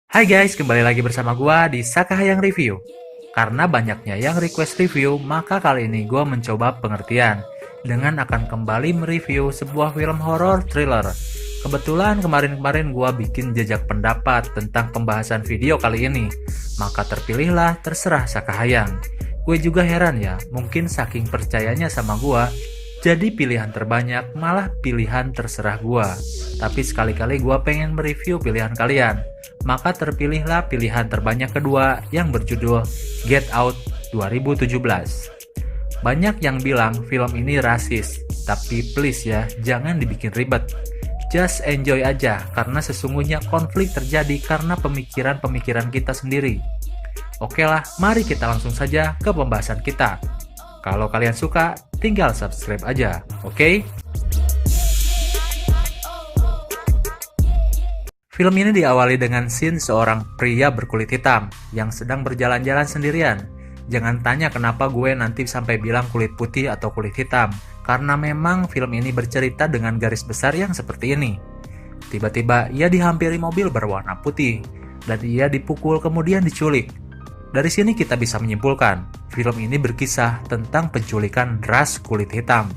Hai guys, kembali lagi bersama gua di Sakahayang Review. Karena banyaknya yang request review, maka kali ini gua mencoba pengertian dengan akan kembali mereview sebuah film horor thriller. Kebetulan kemarin-kemarin gua bikin jejak pendapat tentang pembahasan video kali ini, maka terpilihlah Terserah Sakahayang. Gue juga heran ya, mungkin saking percayanya sama gua, jadi pilihan terbanyak malah pilihan terserah gua. Tapi sekali-kali gua pengen mereview pilihan kalian. Maka terpilihlah pilihan terbanyak kedua yang berjudul Get Out 2017. Banyak yang bilang film ini rasis, tapi please ya, jangan dibikin ribet. Just enjoy aja, karena sesungguhnya konflik terjadi karena pemikiran-pemikiran kita sendiri. Oke lah, mari kita langsung saja ke pembahasan kita. Kalau kalian suka, tinggal subscribe aja, oke? Film ini diawali dengan scene seorang pria berkulit hitam yang sedang berjalan-jalan sendirian. Jangan tanya kenapa gue nanti sampai bilang kulit putih atau kulit hitam, karena memang film ini bercerita dengan garis besar yang seperti ini. Tiba-tiba ia dihampiri mobil berwarna putih, dan ia dipukul kemudian diculik. Dari sini kita bisa menyimpulkan, film ini berkisah tentang penculikan ras kulit hitam.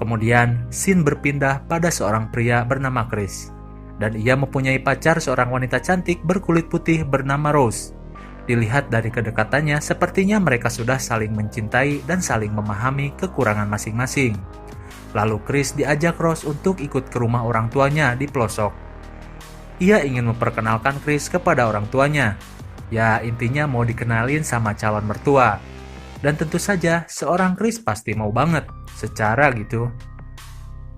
Kemudian, scene berpindah pada seorang pria bernama Chris. Dan ia mempunyai pacar seorang wanita cantik berkulit putih bernama Rose. Dilihat dari kedekatannya, sepertinya mereka sudah saling mencintai dan saling memahami kekurangan masing-masing. Lalu Chris diajak Rose untuk ikut ke rumah orang tuanya di pelosok. Ia ingin memperkenalkan Chris kepada orang tuanya. Ya, intinya mau dikenalin sama calon mertua. Dan tentu saja, seorang Chris pasti mau banget, secara gitu.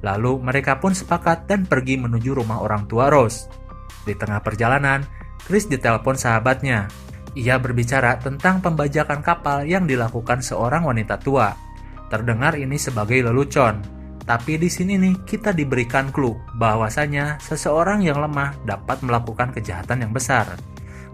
Lalu mereka pun sepakat dan pergi menuju rumah orang tua Rose. Di tengah perjalanan, Chris ditelepon sahabatnya. Ia berbicara tentang pembajakan kapal yang dilakukan seorang wanita tua. Terdengar ini sebagai lelucon, tapi di sini nih kita diberikan clue bahwasanya seseorang yang lemah dapat melakukan kejahatan yang besar.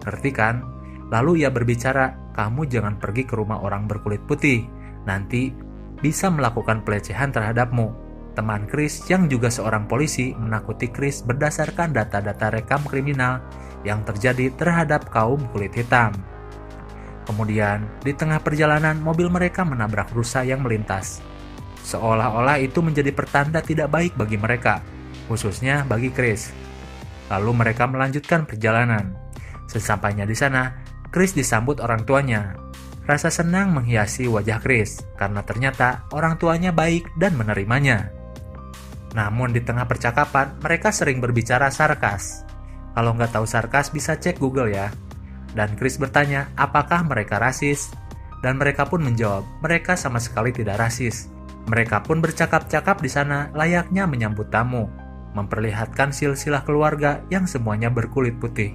Ngerti kan? Lalu ia berbicara, kamu jangan pergi ke rumah orang berkulit putih, nanti bisa melakukan pelecehan terhadapmu. Teman Chris yang juga seorang polisi menakuti Chris berdasarkan data-data rekam kriminal yang terjadi terhadap kaum kulit hitam. Kemudian, di tengah perjalanan mobil mereka menabrak rusa yang melintas. Seolah-olah itu menjadi pertanda tidak baik bagi mereka, khususnya bagi Chris. Lalu mereka melanjutkan perjalanan. Sesampainya di sana, Chris disambut orang tuanya. Rasa senang menghiasi wajah Chris karena ternyata orang tuanya baik dan menerimanya. Namun di tengah percakapan, mereka sering berbicara sarkas. Kalau nggak tahu sarkas, bisa cek Google ya. Dan Chris bertanya, apakah mereka rasis? Dan mereka pun menjawab, mereka sama sekali tidak rasis. Mereka pun bercakap-cakap di sana layaknya menyambut tamu, memperlihatkan silsilah keluarga yang semuanya berkulit putih.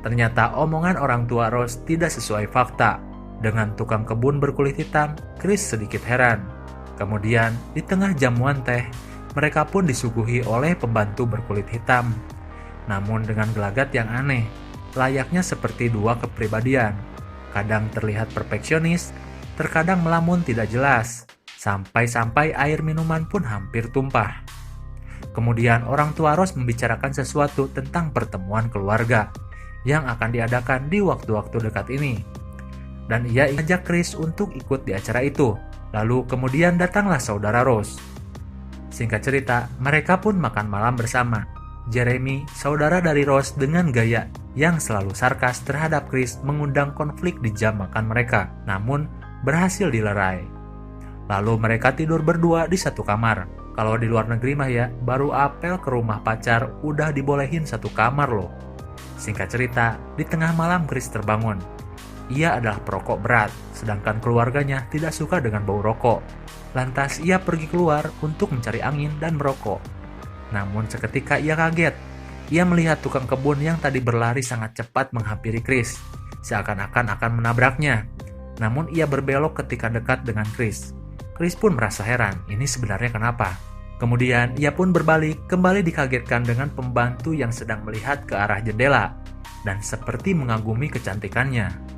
Ternyata omongan orang tua Rose tidak sesuai fakta. Dengan tukang kebun berkulit hitam, Chris sedikit heran. Kemudian, di tengah jamuan teh, mereka pun disuguhi oleh pembantu berkulit hitam. Namun dengan gelagat yang aneh, layaknya seperti dua kepribadian. Kadang terlihat perfeksionis, terkadang melamun tidak jelas, sampai-sampai air minuman pun hampir tumpah. Kemudian orang tua Rose membicarakan sesuatu tentang pertemuan keluarga yang akan diadakan di waktu-waktu dekat ini. Dan ia ajak Chris untuk ikut di acara itu. Lalu kemudian datanglah saudara Rose. Singkat cerita, mereka pun makan malam bersama. Jeremy, saudara dari Rose dengan gaya yang selalu sarkas terhadap Chris mengundang konflik di jam makan mereka, namun berhasil dilerai. Lalu mereka tidur berdua di satu kamar. Kalau di luar negeri mah ya, baru apel ke rumah pacar udah dibolehin satu kamar loh. Singkat cerita, di tengah malam Chris terbangun. Ia adalah perokok berat, sedangkan keluarganya tidak suka dengan bau rokok. Lantas ia pergi keluar untuk mencari angin dan merokok. Namun seketika ia kaget. Ia melihat tukang kebun yang tadi berlari sangat cepat menghampiri Chris, seakan-akan akan menabraknya. Namun ia berbelok ketika dekat dengan Chris. Chris pun merasa heran, ini sebenarnya kenapa? Kemudian ia pun berbalik, kembali dikagetkan dengan pembantu yang sedang melihat ke arah jendela dan seperti mengagumi kecantikannya.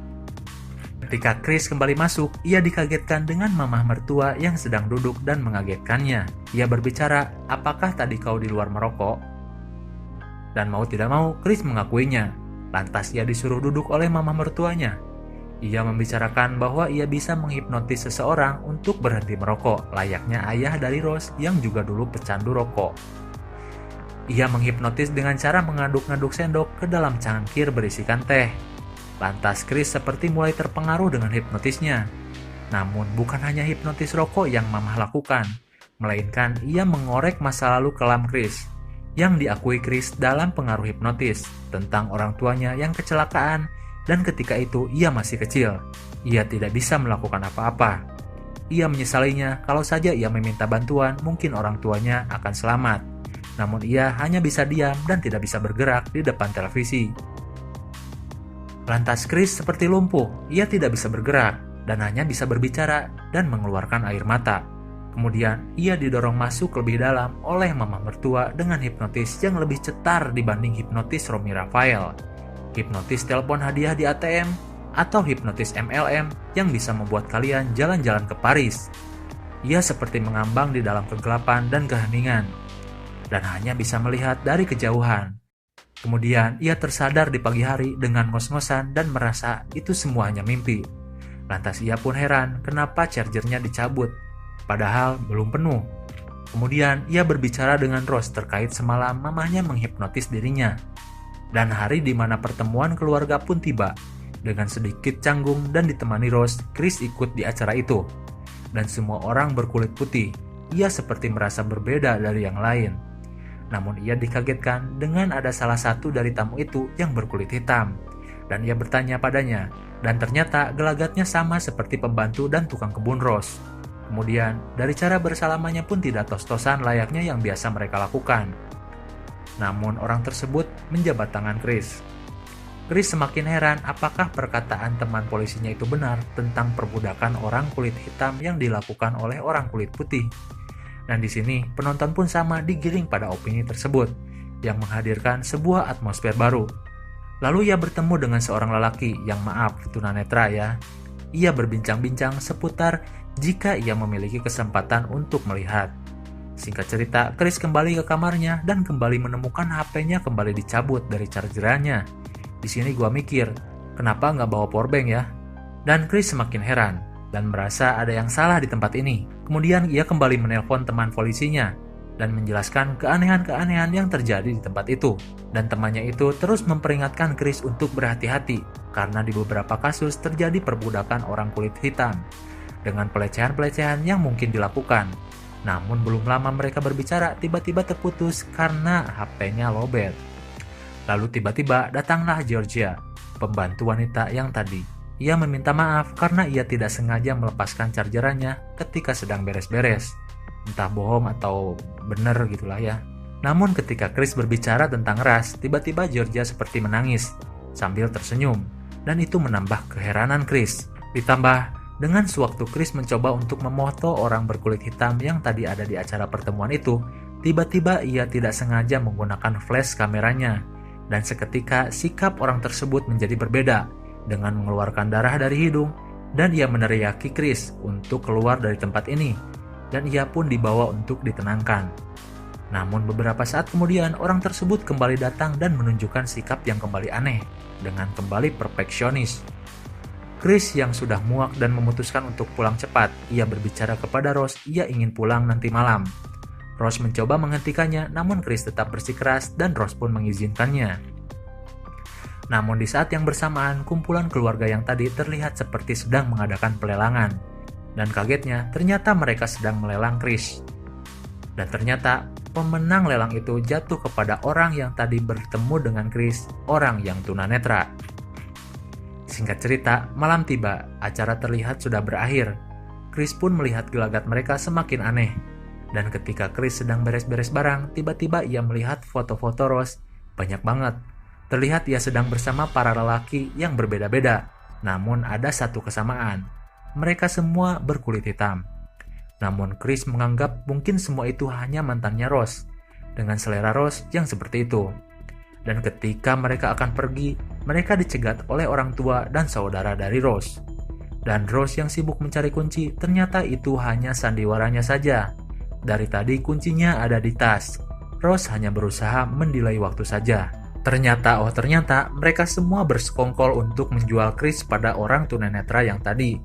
Ketika Chris kembali masuk, ia dikagetkan dengan mamah mertua yang sedang duduk dan mengagetkannya. Ia berbicara, apakah tadi kau di luar merokok? Dan mau tidak mau, Chris mengakuinya. Lantas ia disuruh duduk oleh mama mertuanya. Ia membicarakan bahwa ia bisa menghipnotis seseorang untuk berhenti merokok, layaknya ayah dari Rose yang juga dulu pecandu rokok. Ia menghipnotis dengan cara mengaduk-ngaduk sendok ke dalam cangkir berisikan teh. Lantas Chris seperti mulai terpengaruh dengan hipnotisnya. Namun bukan hanya hipnotis rokok yang Mamah lakukan, melainkan ia mengorek masa lalu kelam Chris, yang diakui Chris dalam pengaruh hipnotis tentang orang tuanya yang kecelakaan, dan ketika itu ia masih kecil. Ia tidak bisa melakukan apa-apa. Ia menyesalinya kalau saja ia meminta bantuan, mungkin orang tuanya akan selamat. Namun ia hanya bisa diam dan tidak bisa bergerak di depan televisi. Lantas Chris seperti lumpuh, ia tidak bisa bergerak dan hanya bisa berbicara dan mengeluarkan air mata. Kemudian ia didorong masuk lebih dalam oleh mama mertua dengan hipnotis yang lebih cetar dibanding hipnotis Romy Rafael. Hipnotis telepon hadiah di ATM atau hipnotis MLM yang bisa membuat kalian jalan-jalan ke Paris. Ia seperti mengambang di dalam kegelapan dan keheningan dan hanya bisa melihat dari kejauhan. Kemudian ia tersadar di pagi hari dengan ngos-ngosan dan merasa itu semua hanya mimpi. Lantas ia pun heran kenapa chargernya dicabut, padahal belum penuh. Kemudian ia berbicara dengan Rose terkait semalam mamahnya menghipnotis dirinya. Dan hari di mana pertemuan keluarga pun tiba. Dengan sedikit canggung dan ditemani Rose, Chris ikut di acara itu. Dan semua orang berkulit putih. Ia seperti merasa berbeda dari yang lain. Namun ia dikagetkan dengan ada salah satu dari tamu itu yang berkulit hitam. Dan ia bertanya padanya, dan ternyata gelagatnya sama seperti pembantu dan tukang kebun Rose. Kemudian, dari cara bersalamannya pun tidak tos-tosan layaknya yang biasa mereka lakukan. Namun orang tersebut menjabat tangan Chris. Chris semakin heran apakah perkataan teman polisinya itu benar tentang perbudakan orang kulit hitam yang dilakukan oleh orang kulit putih. Dan di sini penonton pun sama digiring pada opini tersebut, yang menghadirkan sebuah atmosfer baru. Lalu ia bertemu dengan seorang lelaki yang tunanetra ya. Ia berbincang-bincang seputar jika ia memiliki kesempatan untuk melihat. Singkat cerita, Chris kembali ke kamarnya dan kembali menemukan HP-nya kembali dicabut dari chargerannya. Di sini gua mikir, kenapa nggak bawa powerbank ya? Dan Chris semakin heran dan merasa ada yang salah di tempat ini. Kemudian ia kembali menelpon teman polisinya dan menjelaskan keanehan-keanehan yang terjadi di tempat itu. Dan temannya itu terus memperingatkan Chris untuk berhati-hati karena di beberapa kasus terjadi perbudakan orang kulit hitam dengan pelecehan-pelecehan yang mungkin dilakukan. Namun belum lama mereka berbicara, tiba-tiba terputus karena HP-nya lowbat. Lalu tiba-tiba datanglah Georgia, pembantu wanita yang tadi. Ia meminta maaf karena ia tidak sengaja melepaskan chargerannya ketika sedang beres-beres. Entah bohong atau bener gitulah ya. Namun ketika Chris berbicara tentang ras, tiba-tiba Georgia seperti menangis sambil tersenyum. Dan itu menambah keheranan Chris. Ditambah dengan sewaktu Chris mencoba untuk memoto orang berkulit hitam yang tadi ada di acara pertemuan itu, tiba-tiba ia tidak sengaja menggunakan flash kameranya. Dan seketika sikap orang tersebut menjadi berbeda dengan mengeluarkan darah dari hidung, dan ia meneriaki Chris untuk keluar dari tempat ini, dan ia pun dibawa untuk ditenangkan. Namun beberapa saat kemudian orang tersebut kembali datang dan menunjukkan sikap yang kembali aneh, dengan kembali perfeksionis. Chris yang sudah muak dan memutuskan untuk pulang cepat, ia berbicara kepada Rose, ia ingin pulang nanti malam. Rose mencoba menghentikannya, namun Chris tetap bersikeras dan Rose pun mengizinkannya. Namun di saat yang bersamaan, kumpulan keluarga yang tadi terlihat seperti sedang mengadakan pelelangan. Dan kagetnya, ternyata mereka sedang melelang Chris. Dan ternyata, pemenang lelang itu jatuh kepada orang yang tadi bertemu dengan Chris, orang yang tunanetra. Singkat cerita, malam tiba, acara terlihat sudah berakhir. Chris pun melihat gelagat mereka semakin aneh. Dan ketika Chris sedang beres-beres barang, tiba-tiba ia melihat foto-foto Rose, banyak banget. Terlihat ia sedang bersama para lelaki yang berbeda-beda, namun ada satu kesamaan. Mereka semua berkulit hitam. Namun Chris menganggap mungkin semua itu hanya mantannya Rose, dengan selera Rose yang seperti itu. Dan ketika mereka akan pergi, mereka dicegat oleh orang tua dan saudara dari Rose. Dan Rose yang sibuk mencari kunci, ternyata itu hanya sandiwaranya saja. Dari tadi kuncinya ada di tas. Rose hanya berusaha mendelay waktu saja. Ternyata mereka semua bersekongkol untuk menjual Chris pada orang tunanetra yang tadi.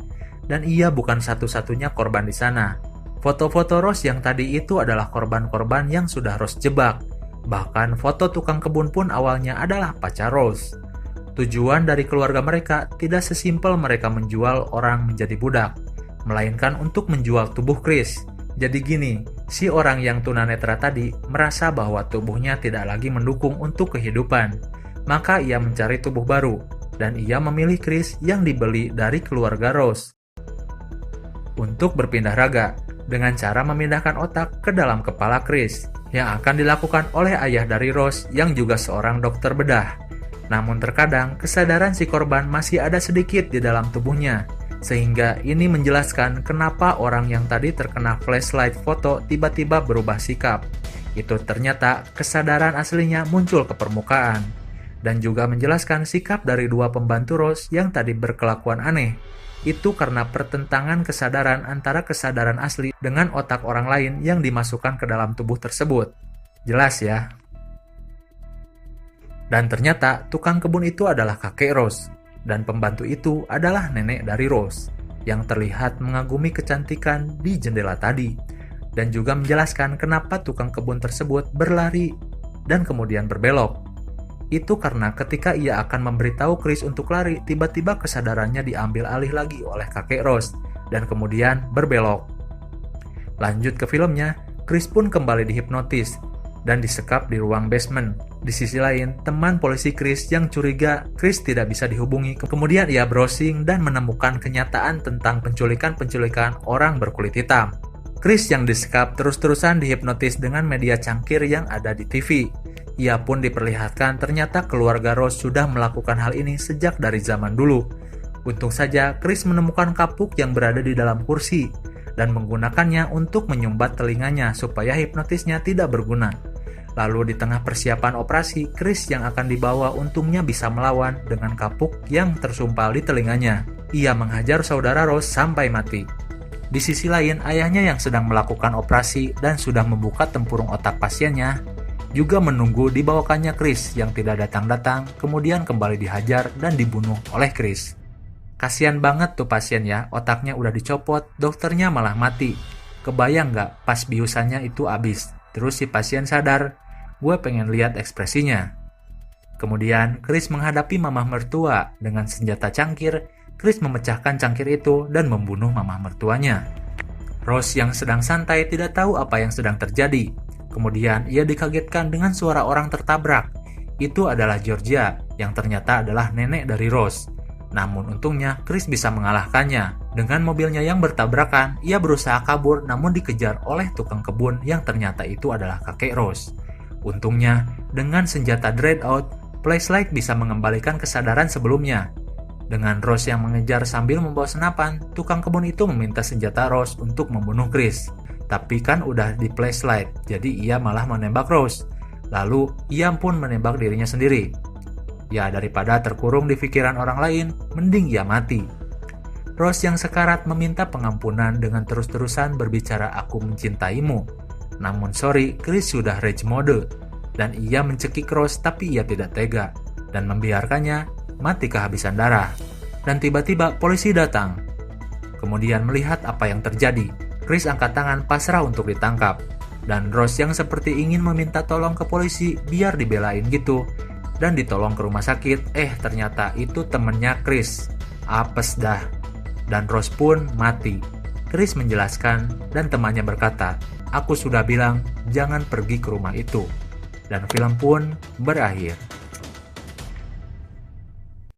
Dan ia bukan satu-satunya korban di sana. Foto-foto Rose yang tadi itu adalah korban-korban yang sudah Rose jebak. Bahkan foto tukang kebun pun awalnya adalah pacar Rose. Tujuan dari keluarga mereka tidak sesimpel mereka menjual orang menjadi budak, melainkan untuk menjual tubuh Chris. Jadi gini, si orang yang tunanetra tadi merasa bahwa tubuhnya tidak lagi mendukung untuk kehidupan. Maka ia mencari tubuh baru, dan ia memilih Chris yang dibeli dari keluarga Rose untuk berpindah raga, dengan cara memindahkan otak ke dalam kepala Chris, yang akan dilakukan oleh ayah dari Rose yang juga seorang dokter bedah. Namun terkadang kesadaran si korban masih ada sedikit di dalam tubuhnya, sehingga ini menjelaskan kenapa orang yang tadi terkena flashlight foto tiba-tiba berubah sikap. Itu ternyata kesadaran aslinya muncul ke permukaan. Dan juga menjelaskan sikap dari dua pembantu Rose yang tadi berkelakuan aneh. Itu karena pertentangan kesadaran antara kesadaran asli dengan otak orang lain yang dimasukkan ke dalam tubuh tersebut. Jelas ya? Dan ternyata tukang kebun itu adalah kakek Rose. Dan pembantu itu adalah nenek dari Rose, yang terlihat mengagumi kecantikan di jendela tadi, dan juga menjelaskan kenapa tukang kebun tersebut berlari dan kemudian berbelok. Itu karena ketika ia akan memberitahu Chris untuk lari, tiba-tiba kesadarannya diambil alih lagi oleh kakek Rose, dan kemudian berbelok. Lanjut ke filmnya, Chris pun kembali dihipnotis, dan disekap di ruang basement. Di sisi lain, teman polisi Chris yang curiga Chris tidak bisa dihubungi. Kemudian ia browsing dan menemukan kenyataan tentang penculikan orang berkulit hitam. Chris yang disekap terus-terusan dihipnotis dengan media cangkir yang ada di TV. Ia pun diperlihatkan ternyata keluarga Rose sudah melakukan hal ini sejak dari zaman dulu. Untung saja Chris menemukan kapuk yang berada di dalam kursi dan menggunakannya untuk menyumbat telinganya supaya hipnotisnya tidak berguna. Lalu di tengah persiapan operasi, Chris yang akan dibawa untungnya bisa melawan dengan kapuk yang tersumpal di telinganya. Ia menghajar saudara Rose sampai mati. Di sisi lain, ayahnya yang sedang melakukan operasi dan sudah membuka tempurung otak pasiennya, juga menunggu dibawakannya Chris yang tidak datang-datang, kemudian kembali dihajar dan dibunuh oleh Chris. Kasian banget tuh pasien ya, otaknya udah dicopot, dokternya malah mati. Kebayang nggak pas biusannya itu habis? Terus si pasien sadar, gue pengen lihat ekspresinya. Kemudian Chris menghadapi mamah mertua dengan senjata cangkir. Chris memecahkan cangkir itu dan membunuh mamah mertuanya. Rose yang sedang santai tidak tahu apa yang sedang terjadi. Kemudian ia dikagetkan dengan suara orang tertabrak. Itu adalah Georgia yang ternyata adalah nenek dari Rose. Namun untungnya Chris bisa mengalahkannya. Dengan mobilnya yang bertabrakan, ia berusaha kabur namun dikejar oleh tukang kebun yang ternyata itu adalah kakek Rose. Untungnya, dengan senjata Dreadout, flashlight bisa mengembalikan kesadaran sebelumnya. Dengan Rose yang mengejar sambil membawa senapan, tukang kebun itu meminta senjata Rose untuk membunuh Chris. Tapi kan udah di flashlight, jadi ia malah menembak Rose. Lalu, ia pun menembak dirinya sendiri. Ya, daripada terkurung di pikiran orang lain, mending ia mati. Rose yang sekarat meminta pengampunan dengan terus-terusan berbicara aku mencintaimu. Namun sorry, Chris sudah rage mode. Dan ia mencekik Rose tapi ia tidak tega. Dan membiarkannya mati kehabisan darah. Dan tiba-tiba polisi datang. Kemudian melihat apa yang terjadi, Chris angkat tangan pasrah untuk ditangkap. Dan Rose yang seperti ingin meminta tolong ke polisi biar dibelain gitu. Dan ditolong ke rumah sakit, ternyata itu temennya Chris. Apes dah. Dan Rose pun mati. Chris menjelaskan dan temannya berkata, aku sudah bilang jangan pergi ke rumah itu. Dan film pun berakhir.